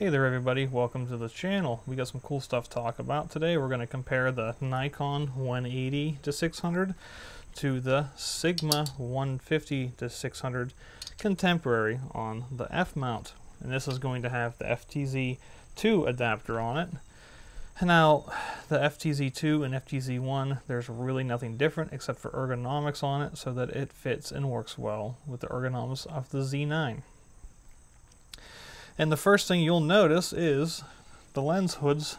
Hey there everybody, welcome to the channel. We got some cool stuff to talk about today. We're going to compare the Nikon 180-600 to the Sigma 150-600 contemporary on the F-mount. And this is going to have the FTZ2 adapter on it. Now, the FTZ2 and FTZ1, there's really nothing different except for ergonomics on it so that it fits and works well with the ergonomics of the Z9. And the first thing you'll notice is the lens hoods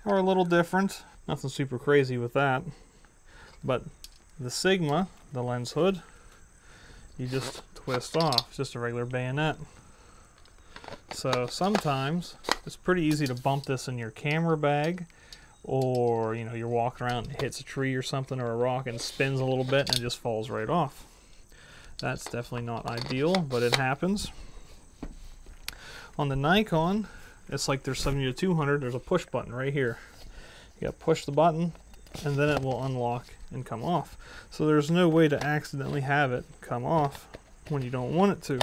are a little different. Nothing super crazy with that. But the Sigma, the lens hood, you just twist off. It's just a regular bayonet. So sometimes it's pretty easy to bump this in your camera bag, or you're walking around and it hits a tree or something or a rock and spins a little bit and it just falls right off. That's definitely not ideal, but it happens. On the Nikon, it's like there's 70-200, there's a push button right here. You gotta push the button and then it will unlock and come off. So there's no way to accidentally have it come off when you don't want it to.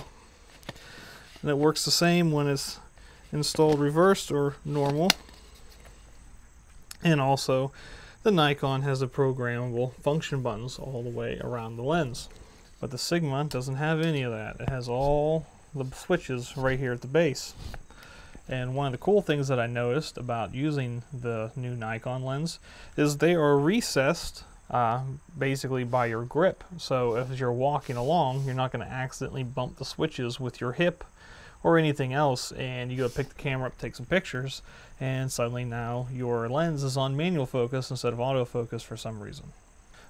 And it works the same when it's installed reversed or normal. And also, the Nikon has the programmable function buttons all the way around the lens. But the Sigma doesn't have any of that. It has all the switches right here at the base. And one of the cool things that I noticed about using the new Nikon lens is they are recessed basically by your grip. So if you're walking along, you're not going to accidentally bump the switches with your hip or anything else, and you go pick the camera up, take some pictures, and suddenly now your lens is on manual focus instead of autofocus for some reason.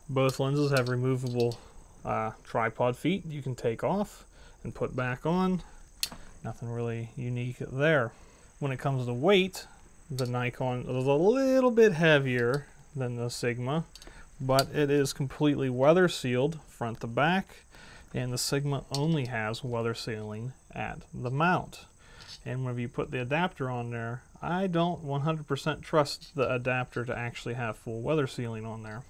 Both lenses have removable tripod feet you can take off and put back on. Nothing really unique there. When it comes to weight, the Nikon is a little bit heavier than the Sigma, but it is completely weather sealed front to back, and the Sigma only has weather sealing at the mount. And whenever you put the adapter on there, I don't 100% trust the adapter to actually have full weather sealing on there.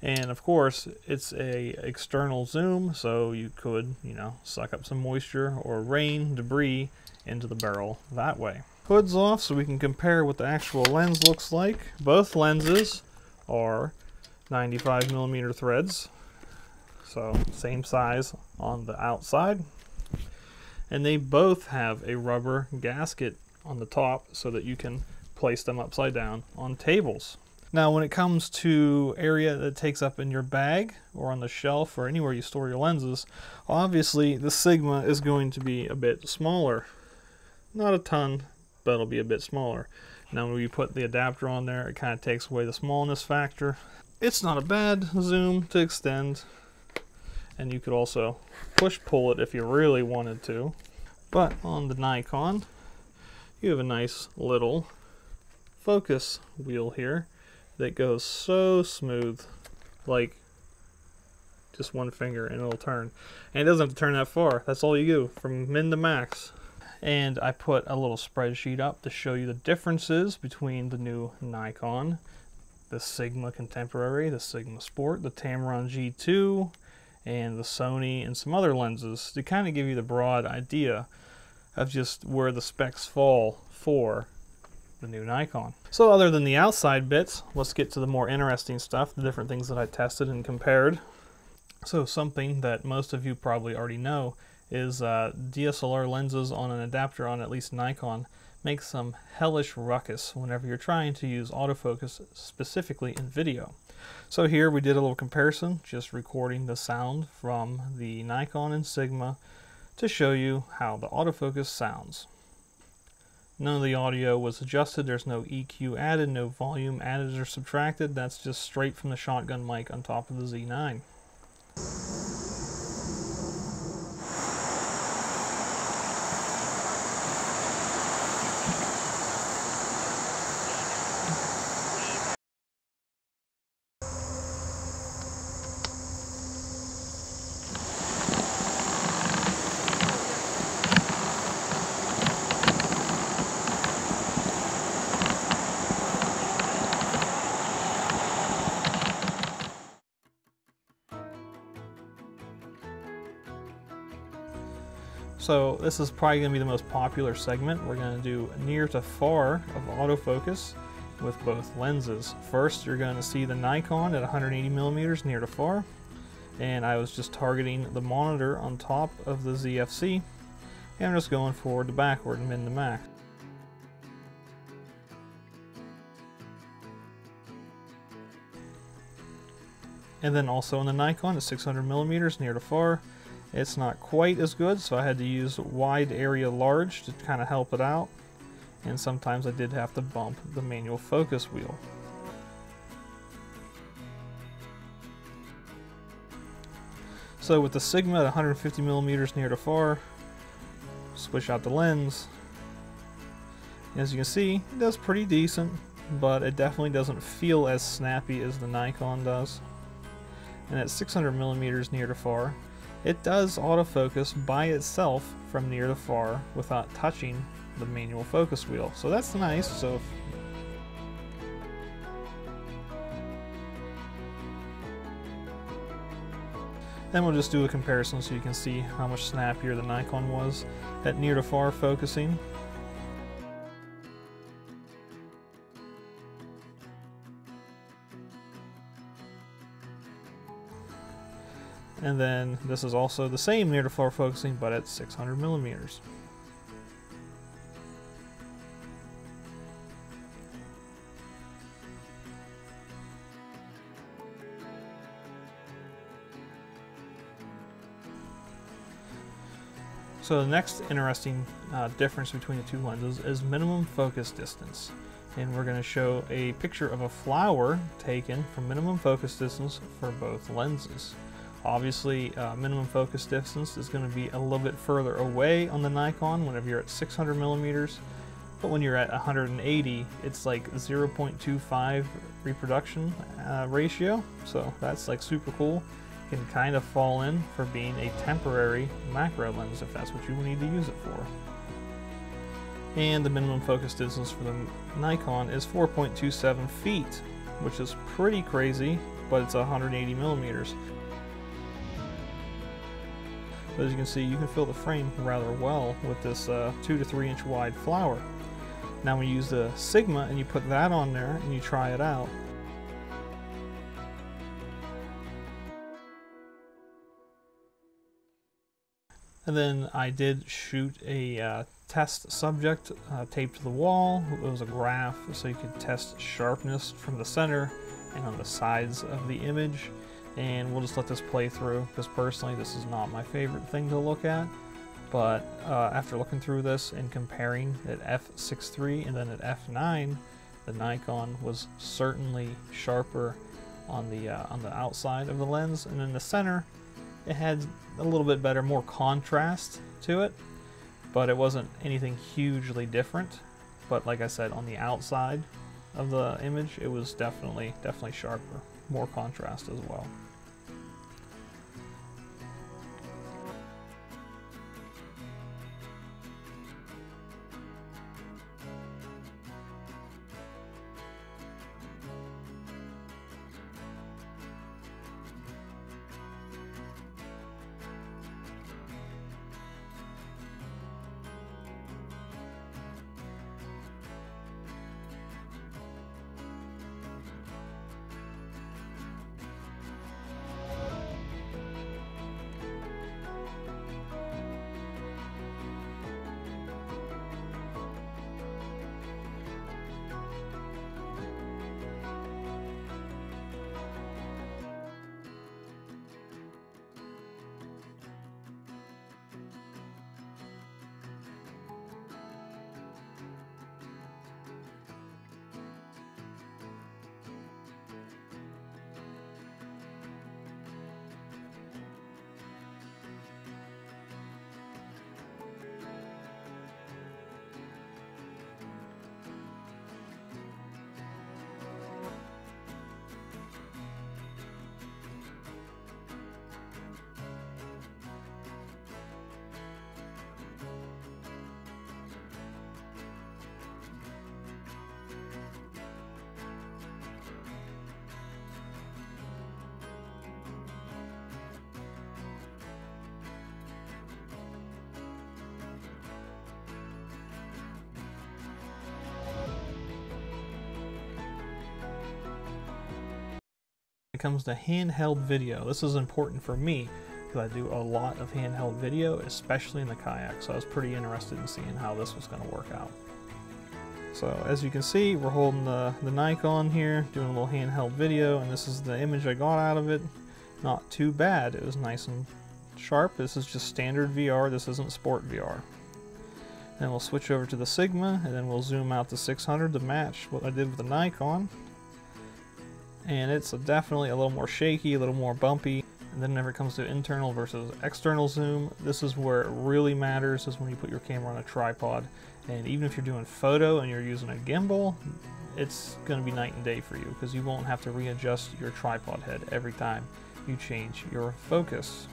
And of course, it's a external zoom, so you could, suck up some moisture or rain, debris into the barrel that way. Hood's off so we can compare what the actual lens looks like. Both lenses are 95mm threads, so same size on the outside. And they both have a rubber gasket on the top so that you can place them upside down on tables. Now, when it comes to area that takes up in your bag or on the shelf or anywhere you store your lenses, obviously the Sigma is going to be a bit smaller. Not a ton, but it'll be a bit smaller. Now, when you put the adapter on there, it kind of takes away the smallness factor. It's not a bad zoom to extend, and you could also push-pull it if you really wanted to. But on the Nikon, you have a nice little focus wheel here that goes so smooth, like just one finger and it'll turn. And it doesn't have to turn that far. That's all you do, from min to max. And I put a little spreadsheet up to show you the differences between the new Nikon, the Sigma Contemporary, the Sigma Sport, the Tamron G2, and the Sony, and some other lenses to kind of give you the broad idea of just where the specs fall for the new Nikon. So other than the outside bits, let's get to the more interesting stuff, the different things that I tested and compared. So something that most of you probably already know is DSLR lenses on an adapter on at least Nikon make some hellish ruckus whenever you're trying to use autofocus specifically in video. So here we did a little comparison, just recording the sound from the Nikon and Sigma to show you how the autofocus sounds. None of the audio was adjusted, there's no EQ added, no volume added or subtracted, that's just straight from the shotgun mic on top of the Z9. So this is probably going to be the most popular segment. We're going to do near to far of autofocus with both lenses. First, you're going to see the Nikon at 180 millimeters near to far, and I was just targeting the monitor on top of the ZFC, and I'm just going forward to backward and min to max. And then also on the Nikon at 600 millimeters near to far, it's not quite as good, so I had to use wide area large to kind of help it out. And sometimes I did have to bump the manual focus wheel. So with the Sigma at 150 millimeters near to far, switch out the lens. As you can see, it does pretty decent, but it definitely doesn't feel as snappy as the Nikon does. And at 600 millimeters near to far, it does autofocus by itself from near to far without touching the manual focus wheel. So that's nice. So then we'll just do a comparison so you can see how much snappier the Nikon was at near to far focusing. And then this is also the same near to far focusing, but at 600 millimeters. So the next interesting difference between the two lenses is minimum focus distance. And we're going to show a picture of a flower taken from minimum focus distance for both lenses. Obviously, minimum focus distance is going to be a little bit further away on the Nikon whenever you're at 600 millimeters, but when you're at 180, it's like 0.25 reproduction ratio, so that's like super cool. It can kind of fall in for being a temporary macro lens if that's what you need to use it for. And the minimum focus distance for the Nikon is 4.27 feet, which is pretty crazy, but it's 180 millimeters. But as you can see, you can fill the frame rather well with this 2 to 3 inch wide flower. Now when you use the Sigma and you put that on there and you try it out, and then I did shoot a test subject taped to the wall. It was a graph so you could test sharpness from the center and on the sides of the image. And we'll just let this play through because personally this is not my favorite thing to look at. But after looking through this and comparing at f6.3 and then at f9, the Nikon was certainly sharper on the outside of the lens, and in the center it had a little bit better, more contrast to it, but it wasn't anything hugely different. But like I said, on the outside of the image, it was definitely sharper, more contrast as well. comes to handheld video, this is important for me because I do a lot of handheld video, especially in the kayak, so I was pretty interested in seeing how this was going to work out. So as you can see, we're holding the Nikon here, doing a little handheld video, and this is the image I got out of it. Not too bad, it was nice and sharp. This is just standard VR, this isn't sport VR. Then we'll switch over to the Sigma, and then we'll zoom out to 600 to match what I did with the Nikon. And it's definitely a little more shaky, a little more bumpy. And then whenever it comes to internal versus external zoom, this is where it really matters, is when you put your camera on a tripod. And even if you're doing photo and you're using a gimbal, it's going to be night and day for you, because you won't have to readjust your tripod head every time you change your focus.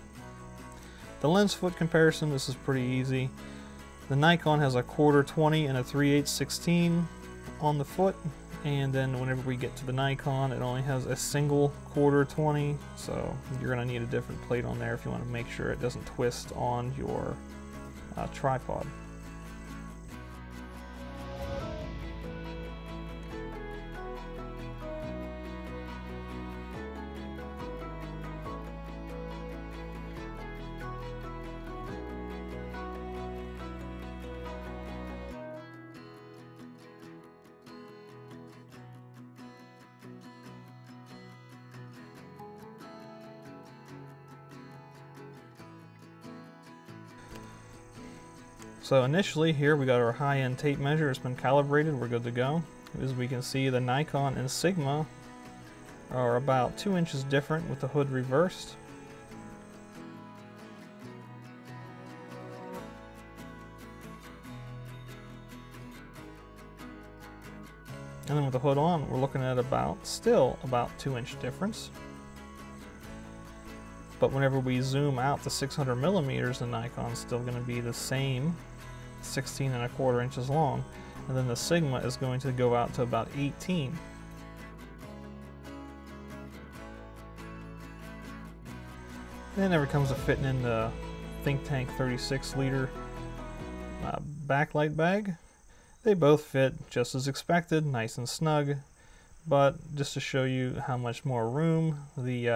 The lens foot comparison, this is pretty easy. The Nikon has a 1/4 20 and a 3/8 16 on the foot, and then whenever we get to the Nikon, it only has a single 1/4 20, so you're going to need a different plate on there if you want to make sure it doesn't twist on your tripod. So initially here we got our high-end tape measure, it's been calibrated, we're good to go. As we can see, the Nikon and Sigma are about 2 inches different with the hood reversed. And then with the hood on, we're looking at still about 2-inch difference. But whenever we zoom out to 600 millimeters, the Nikon's still going to be the same, 16 1/4 inches long, and then the Sigma is going to go out to about 18. Then whenever it comes to fitting in the Think Tank 36 liter backlight bag, they both fit just as expected, nice and snug. But just to show you how much more room the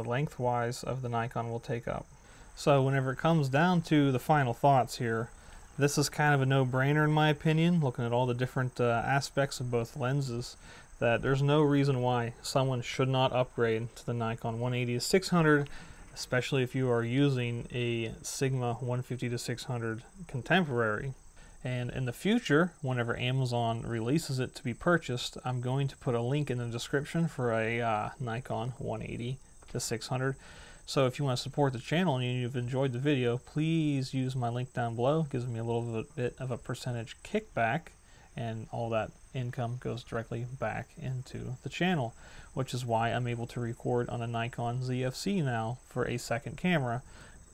lengthwise of the Nikon will take up. So whenever it comes down to the final thoughts here, this is kind of a no-brainer in my opinion, looking at all the different aspects of both lenses, that there's no reason why someone should not upgrade to the Nikon 180-600, especially if you are using a Sigma 150-600 contemporary. And in the future, whenever Amazon releases it to be purchased, I'm going to put a link in the description for a Nikon 180-600. So if you want to support the channel and you've enjoyed the video, please use my link down below. It gives me a little bit of a percentage kickback, and all that income goes directly back into the channel, which is why I'm able to record on a Nikon ZFC now for a second camera,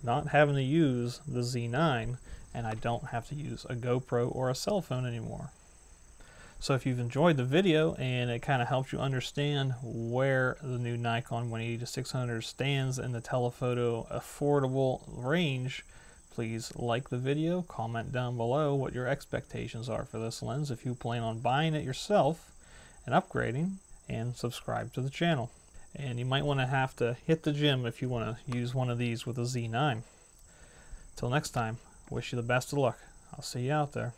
not having to use the Z9, and I don't have to use a GoPro or a cell phone anymore. So if you've enjoyed the video and it kind of helps you understand where the new Nikon 180-600 stands in the telephoto affordable range, please like the video, comment down below what your expectations are for this lens if you plan on buying it yourself and upgrading, and subscribe to the channel. And you might want to have to hit the gym if you want to use one of these with a Z9. Till next time, wish you the best of luck. I'll see you out there.